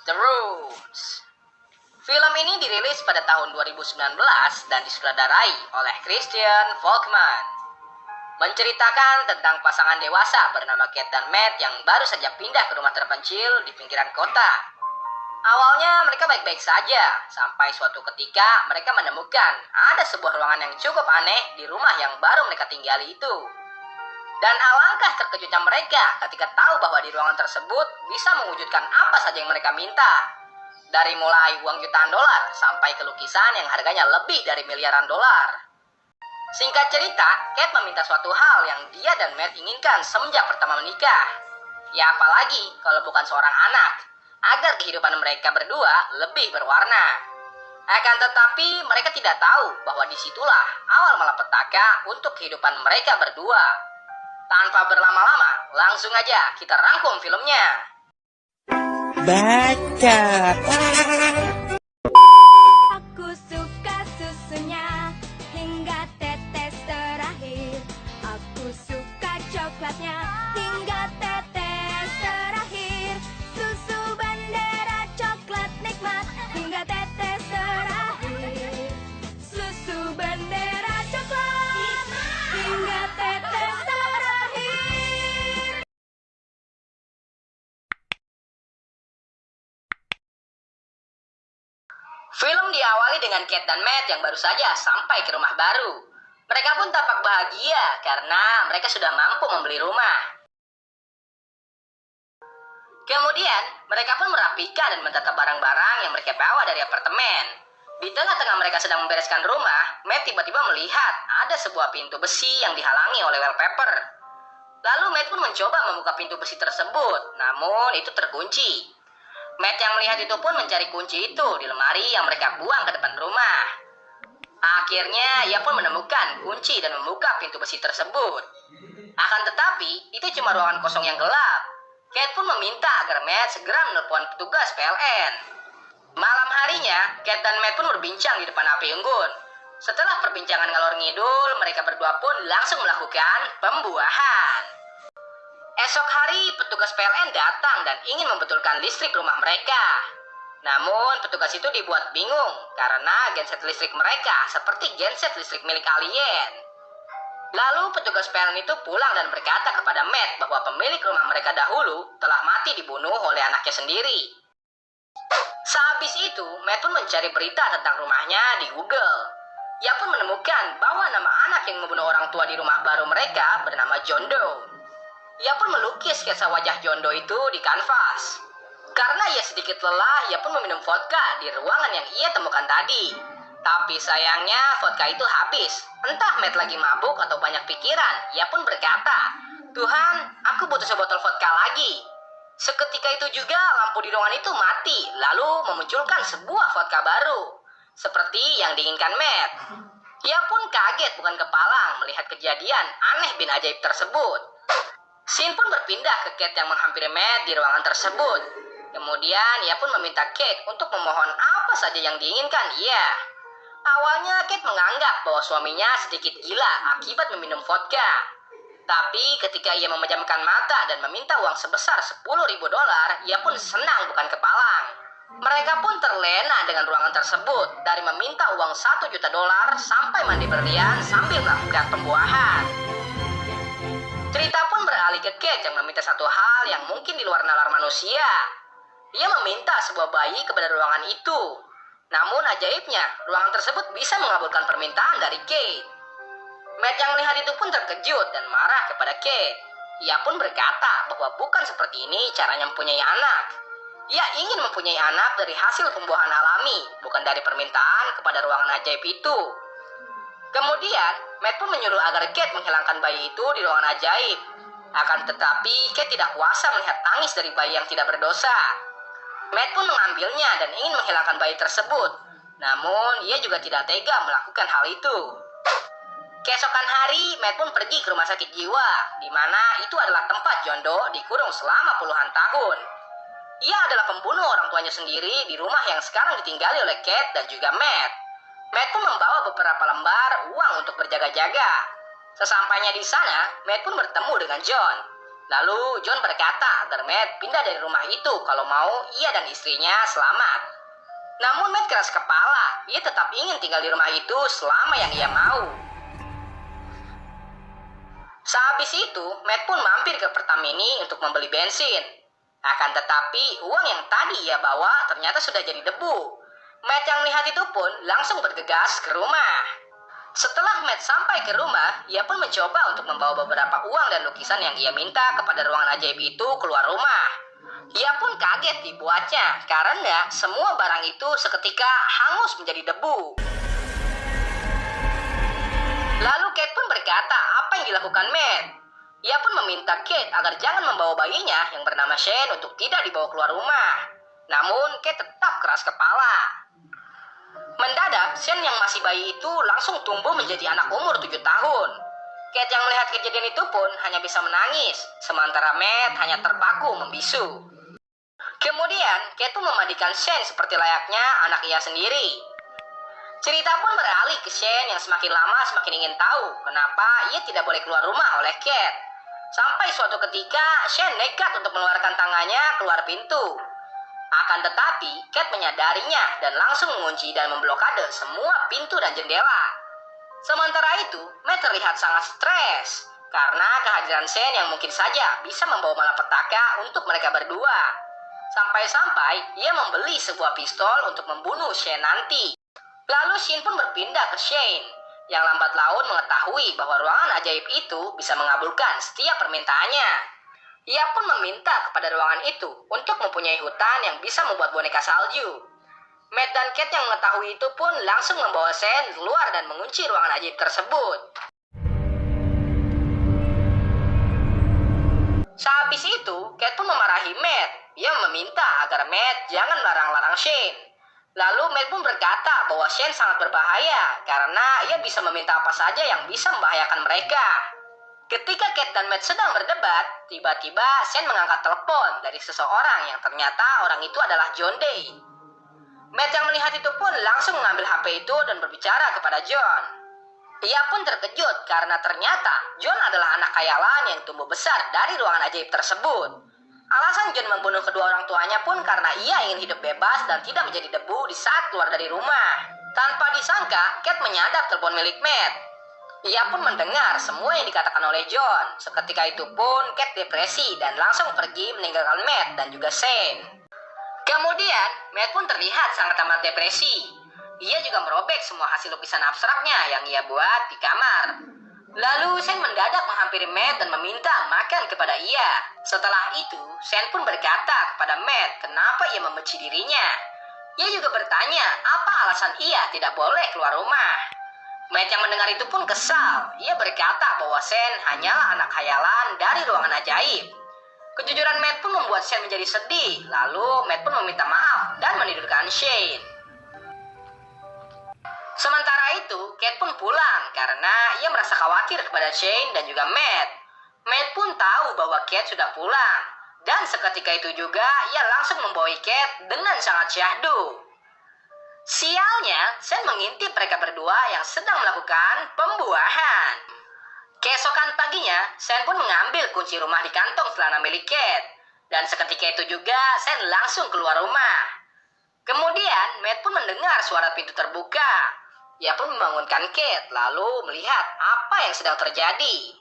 The Roots. Film ini dirilis pada tahun 2019 dan disutradarai oleh Christian Folkman. Menceritakan tentang pasangan dewasa bernama Kate dan Matt yang baru saja pindah ke rumah terpencil di pinggiran kota. Awalnya mereka baik-baik saja, sampai suatu ketika mereka menemukan ada sebuah ruangan yang cukup aneh di rumah yang baru mereka tinggali itu. Dan alangkah terkejutnya mereka ketika tahu bahwa di ruangan tersebut bisa mewujudkan apa saja yang mereka minta. Dari mulai uang jutaan dolar sampai ke lukisan yang harganya lebih dari miliaran dolar. Singkat cerita, Kate meminta suatu hal yang dia dan Matt inginkan semenjak pertama menikah. Ya apalagi kalau bukan seorang anak, agar kehidupan mereka berdua lebih berwarna. Akan tetapi mereka tidak tahu bahwa disitulah awal malapetaka untuk kehidupan mereka berdua. Tanpa berlama-lama, langsung aja kita rangkum filmnya. Baca. Aku suka susunya hingga tetes terakhir. Aku suka coklatnya hingga tetes terakhir. Susu Bandera coklat nikmat hingga tetes terakhir. Susu Bandera coklat hingga tetes terakhir. Film diawali dengan Kate dan Matt yang baru saja sampai ke rumah baru. Mereka pun tampak bahagia karena mereka sudah mampu membeli rumah. Kemudian, mereka pun merapikan dan menata barang-barang yang mereka bawa dari apartemen. Di tengah-tengah mereka sedang membereskan rumah, Matt tiba-tiba melihat ada sebuah pintu besi yang dihalangi oleh wallpaper. Lalu Matt pun mencoba membuka pintu besi tersebut, namun itu terkunci. Matt yang melihat itu pun mencari kunci itu di lemari yang mereka buang ke depan rumah. Akhirnya ia pun menemukan kunci dan membuka pintu besi tersebut. Akan tetapi itu cuma ruangan kosong yang gelap. Kate pun meminta agar Matt segera menelpon petugas PLN. Malam harinya, Kate dan Matt pun berbincang di depan api unggun. Setelah perbincangan ngalor ngidul, mereka berdua pun langsung melakukan pembuahan. Esok hari, petugas PLN datang dan ingin membetulkan listrik rumah mereka. Namun, petugas itu dibuat bingung karena genset listrik mereka seperti genset listrik milik alien. Lalu, petugas PLN itu pulang dan berkata kepada Matt bahwa pemilik rumah mereka dahulu telah mati dibunuh oleh anaknya sendiri. Sehabis itu, Matt pun mencari berita tentang rumahnya di Google. Ia pun menemukan bahwa nama anak yang membunuh orang tua di rumah baru mereka bernama John Doe. Ia pun melukis sketsa wajah John Doe itu di kanvas. Karena ia sedikit lelah, ia pun meminum vodka di ruangan yang ia temukan tadi. Tapi sayangnya vodka itu habis. Entah Matt lagi mabuk atau banyak pikiran. Ia pun berkata, "Tuhan, aku butuh sebotol vodka lagi." Seketika itu juga lampu di ruangan itu mati, lalu memunculkan sebuah vodka baru. Seperti yang diinginkan Matt. Ia pun kaget bukan kepalang melihat kejadian aneh bin ajaib tersebut. Scene pun berpindah ke Kate yang menghampiri Matt di ruangan tersebut. Kemudian ia pun meminta Kate untuk memohon apa saja yang diinginkan ia. Awalnya Kate menganggap bahwa suaminya sedikit gila akibat meminum vodka. Tapi ketika ia memejamkan mata dan meminta uang sebesar $10.000, ia pun senang bukan kepalang. Mereka pun terlena dengan ruangan tersebut, dari meminta uang $1 juta sampai mandi berlian sambil melakukan pembuahan. Cerita pun beralih ke Kate yang meminta satu hal yang mungkin di luar nalar manusia. Ia meminta sebuah bayi kepada ruangan itu. Namun ajaibnya, ruangan tersebut bisa mengabulkan permintaan dari Kate. Matt yang melihat itu pun terkejut dan marah kepada Kate. Ia pun berkata bahwa bukan seperti ini caranya mempunyai anak. Ia ingin mempunyai anak dari hasil pembuahan alami, bukan dari permintaan kepada ruangan ajaib itu. Kemudian, Matt pun menyuruh agar Kate menghilangkan bayi itu di ruangan ajaib. Akan tetapi, Kate tidak kuasa melihat tangis dari bayi yang tidak berdosa. Matt pun mengambilnya dan ingin menghilangkan bayi tersebut. Namun, ia juga tidak tega melakukan hal itu. Keesokan hari, Matt pun pergi ke rumah sakit jiwa, di mana itu adalah tempat John Doe dikurung selama puluhan tahun. Ia adalah pembunuh orang tuanya sendiri di rumah yang sekarang ditinggali oleh Kate dan juga Matt. Matt pun membawa beberapa lembar uang untuk berjaga-jaga. Sesampainya di sana, Matt pun bertemu dengan John. Lalu John berkata agar Matt pindah dari rumah itu kalau mau ia dan istrinya selamat. Namun Matt keras kepala, ia tetap ingin tinggal di rumah itu selama yang ia mau. Sehabis itu, Matt pun mampir ke Pertamini untuk membeli bensin. Akan tetapi, uang yang tadi ia bawa ternyata sudah jadi debu. Matt yang melihat itu pun langsung bergegas ke rumah. Setelah Matt sampai ke rumah, ia pun mencoba untuk membawa beberapa uang dan lukisan yang ia minta kepada ruangan ajaib itu keluar rumah. Ia pun kaget dibuatnya karena semua barang itu seketika hangus menjadi debu. Lalu Kate pun berkata apa yang dilakukan Matt. Ia pun meminta Kate agar jangan membawa bayinya yang bernama Shane untuk tidak dibawa keluar rumah. Namun Kate tetap keras kepala. Mendadak, Shane yang masih bayi itu langsung tumbuh menjadi anak umur 7 tahun. Kate yang melihat kejadian itu pun hanya bisa menangis, sementara Matt hanya terpaku membisu. Kemudian, Kate pun memandikan Shane seperti layaknya anak ia sendiri. Cerita pun beralih ke Shane yang semakin lama semakin ingin tahu kenapa ia tidak boleh keluar rumah oleh Kate. Sampai suatu ketika, Shane nekat untuk mengeluarkan tangannya keluar pintu. Akan tetapi, Kate menyadarinya dan langsung mengunci dan memblokade semua pintu dan jendela. Sementara itu, Matt terlihat sangat stres karena kehadiran Shane yang mungkin saja bisa membawa malapetaka untuk mereka berdua. Sampai-sampai ia membeli sebuah pistol untuk membunuh Shane nanti. Lalu Shane pun berpindah ke Shane, yang lambat laun mengetahui bahwa ruangan ajaib itu bisa mengabulkan setiap permintaannya. Ia pun meminta kepada ruangan itu untuk mempunyai hutan yang bisa membuat boneka salju. Matt dan Kate yang mengetahui itu pun langsung membawa Shane keluar dan mengunci ruangan ajaib tersebut. Sehabis itu, Kate pun memarahi Matt. Ia meminta agar Matt jangan larang-larang Shane. Lalu Matt pun berkata bahwa Shane sangat berbahaya karena ia bisa meminta apa saja yang bisa membahayakan mereka. Ketika Kate dan Matt sedang berdebat, tiba-tiba Shane mengangkat telepon dari seseorang yang ternyata orang itu adalah John Day. Matt yang melihat itu pun langsung mengambil HP itu dan berbicara kepada John. Ia pun terkejut karena ternyata John adalah anak khayalan yang tumbuh besar dari ruangan ajaib tersebut. Alasan John membunuh kedua orang tuanya pun karena ia ingin hidup bebas dan tidak menjadi debu di saat keluar dari rumah. Tanpa disangka, Kate menyadap telepon milik Matt. Ia pun mendengar semua yang dikatakan oleh John. Seketika itu pun Kate depresi dan langsung pergi meninggalkan Matt dan juga Shane. Kemudian, Matt pun terlihat sangat amat depresi. Ia juga merobek semua hasil lukisan abstraknya yang ia buat di kamar. Lalu Shane mendadak menghampiri Matt dan meminta makan kepada ia. Setelah itu, Shane pun berkata kepada Matt kenapa ia membenci dirinya. Ia juga bertanya apa alasan ia tidak boleh keluar rumah. Matt yang mendengar itu pun kesal. Ia berkata bahwa Shane hanyalah anak khayalan dari ruangan ajaib. Kejujuran Matt pun membuat Shane menjadi sedih. Lalu Matt pun meminta maaf dan menidurkan Shane. Sementara itu, Kate pun pulang karena ia merasa khawatir kepada Shane dan juga Matt. Matt pun tahu bahwa Kate sudah pulang. Dan seketika itu juga, ia langsung membawa Kate dengan sangat syahdu. Sialnya, Shane mengintip mereka berdua yang sedang melakukan pembuahan. Keesokan paginya, Shane pun mengambil kunci rumah di kantong celana milik Kate. Dan seketika itu juga, Shane langsung keluar rumah. Kemudian, Matt pun mendengar suara pintu terbuka. Ia pun membangunkan Kate, lalu melihat apa yang sedang terjadi.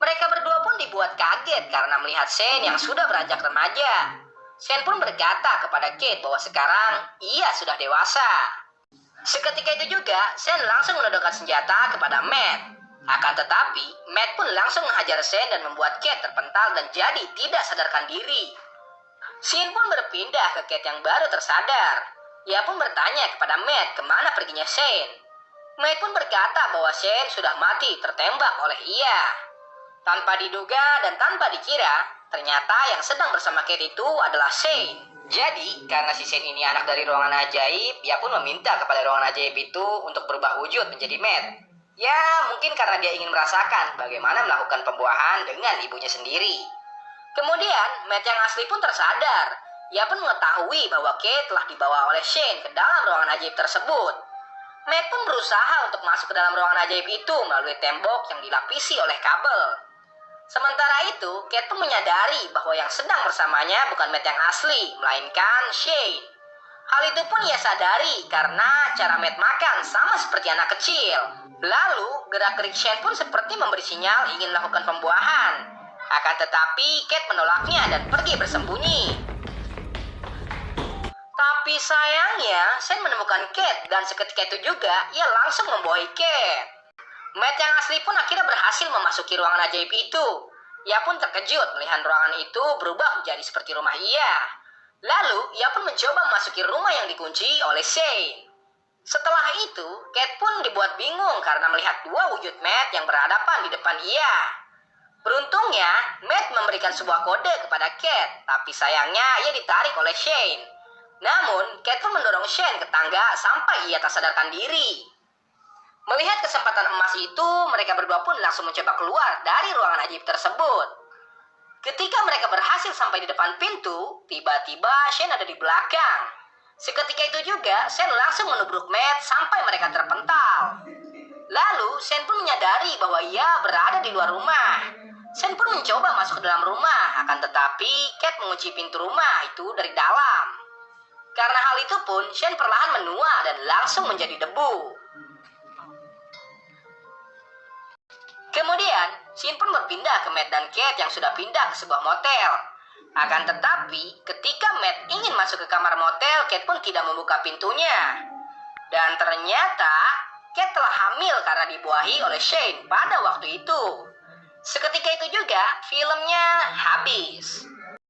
Mereka berdua pun dibuat kaget karena melihat Shane yang sudah beranjak remaja. Shane pun berkata kepada Kate bahwa sekarang ia sudah dewasa. Seketika itu juga, Shane langsung menodongkan senjata kepada Matt. Akan tetapi, Matt pun langsung menghajar Shane dan membuat Kate terpental dan jadi tidak sadarkan diri. Shane pun berpindah ke Kate yang baru tersadar. Ia pun bertanya kepada Matt kemana perginya Shane. Matt pun berkata bahwa Shane sudah mati tertembak oleh ia. Tanpa diduga dan tanpa dikira, ternyata yang sedang bersama Kate itu adalah Shane. Jadi, karena si Shane ini anak dari ruangan ajaib, ia pun meminta kepada ruangan ajaib itu untuk berubah wujud menjadi Matt. Ya, mungkin karena dia ingin merasakan bagaimana melakukan pembuahan dengan ibunya sendiri. Kemudian, Matt yang asli pun tersadar. Ia pun mengetahui bahwa Kate telah dibawa oleh Shane ke dalam ruangan ajaib tersebut. Matt pun berusaha untuk masuk ke dalam ruangan ajaib itu melalui tembok yang dilapisi oleh kabel. Sementara itu, Kate pun menyadari bahwa yang sedang bersamanya bukan Matt yang asli, melainkan Shane. Hal itu pun ia sadari karena cara Matt makan sama seperti anak kecil. Lalu, gerak-gerik Shane pun seperti memberi sinyal ingin melakukan pembuahan. Akan tetapi, Kate menolaknya dan pergi bersembunyi. Tapi sayangnya, Shane menemukan Kate dan seketika itu juga ia langsung membuahi Kate. Matt yang asli pun akhirnya berhasil memasuki ruangan ajaib itu. Ia pun terkejut melihat ruangan itu berubah menjadi seperti rumah ia. Lalu, ia pun mencoba memasuki rumah yang dikunci oleh Shane. Setelah itu, Kate pun dibuat bingung karena melihat dua wujud Matt yang berhadapan di depan ia. Beruntungnya, Matt memberikan sebuah kode kepada Kate, tapi sayangnya ia ditarik oleh Shane. Namun, Kate pun mendorong Shane ke tangga sampai ia tak sadarkan diri. Melihat kesempatan emas itu, mereka berdua pun langsung mencoba keluar dari ruangan ajaib tersebut. Ketika mereka berhasil sampai di depan pintu, tiba-tiba Shane ada di belakang. Seketika itu juga, Shane langsung menubruk Matt sampai mereka terpental. Lalu, Shane pun menyadari bahwa ia berada di luar rumah. Shane pun mencoba masuk ke dalam rumah, akan tetapi Kate mengunci pintu rumah itu dari dalam. Karena hal itu pun, Shane perlahan menua dan langsung menjadi debu. Kemudian, Shane pun berpindah ke Matt dan Kate yang sudah pindah ke sebuah motel. Akan tetapi, ketika Matt ingin masuk ke kamar motel, Kate pun tidak membuka pintunya. Dan ternyata, Kate telah hamil karena dibuahi oleh Shane pada waktu itu. Seketika itu juga, filmnya habis.